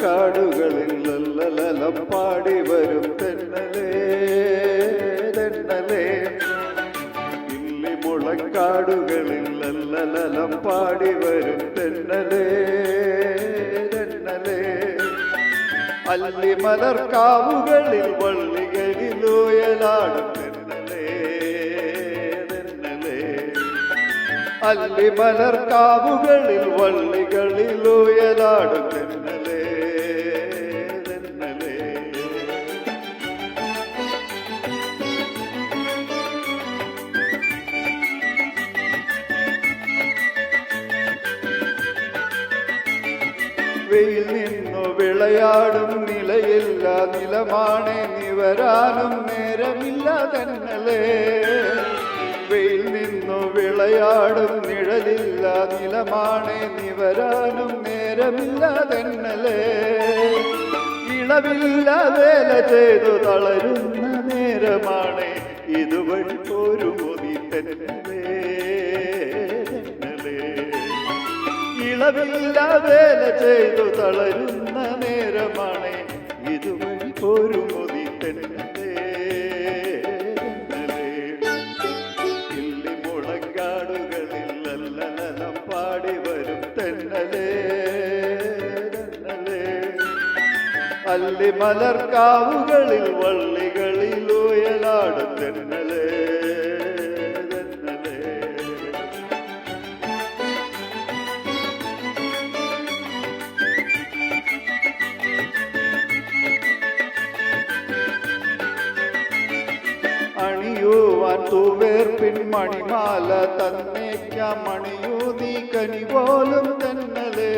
മുളക്കാടുകളിൽ ലല്ലലലം പാടി വരും തെന്നലേ തെന്നലേ. ഇല്ലി മുളക്കാടുകളിൽ ലല്ലലലം പാടി വരും തെന്നലേ തെന്നലേ. അല്ലിമലർക്കാവുകളിൽ വള്ളികളിലൂയലാടും തെന്നലേ തെന്നലേ. അല്ലിമലർക്കാവുകളിൽ വള്ളികളിലൂയലാടും തെന്നലേ തെന്നലേ. വെയിൽ നിന്നു വിളയാടും നിലയില്ല നിലമാണേ നിവരാനും നേരമില്ല തെന്നലേ. വെയിൽ നിന്നു വിളയാടും നിഴലില്ല നിലമാണേ നിവരാനും നേരമില്ല തെന്നലേ. ഇളവില്ല വേല ചെയ്തു തളരുന്ന നേരമാണേ ഇതുവഴി പോരുമോ നീ തെന്നലേ തെന്നലേ. ഇളവില്ല വേല ചെയ്തു തളരുന്ന നേരമാണേ ഇതുവഴി പോരുമോ നീ തെന്നലേ തെന്നലേ. ഇല്ലി മുളങ്കാടുകളിൽ ലല്ലലലം പാടി വരും തെന്നലേ തെന്നലേ. അല്ലിമലർക്കാവുകളിൽ വള്ളികളിലൂയലാടും തെന്നലേ തെന്നലേ. അണിയുവാൻ തൂവേർപ്പിൻ മണിമാല തന്നേക്കാം മണിയൂതി കനി പോലും തെന്നലേ.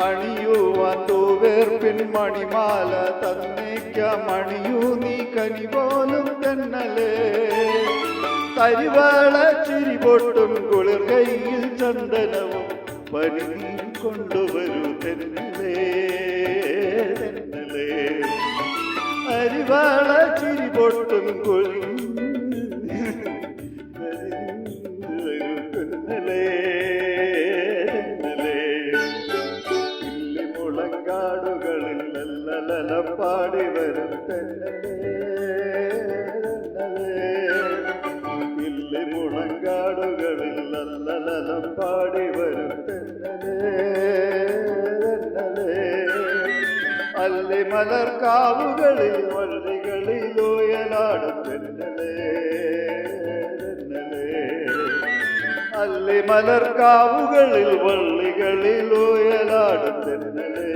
അണിയുവാൻ തൂവേർപ്പിൻ മണിമാല തന്നേക്കാം മണിയൂതി കനി പോലും തെന്നലേ. കരിവാള ചിരിപൊട്ടും കുളിർ കൈയിൽ ചന്ദനവും പനി കൊണ്ടുവരൂ തെന്നലേ തെന്നലേ. അരിവാള ചിരിപൊട്ടും കുളിർ തെന്നലേ തെന്നലേ. ഇല്ലി മുളങ്കാടുകളിൽ ലല്ലലലം പാടി വരും തെന്നലേ തെന്നലേ. ഇല്ലി മുളങ്കാടുകളിൽ ലല്ലലലം പാടി വരും തെന്നലേ തെന്നലേ. അല്ലിമലർക്കാവുകളിൽ വള്ളികളിലൂയലാടും തെന്നലേ തെന്നലേ. അല്ലിമലർക്കാവുകളിൽ വള്ളികളിലൂയലാടും തെന്നലേ.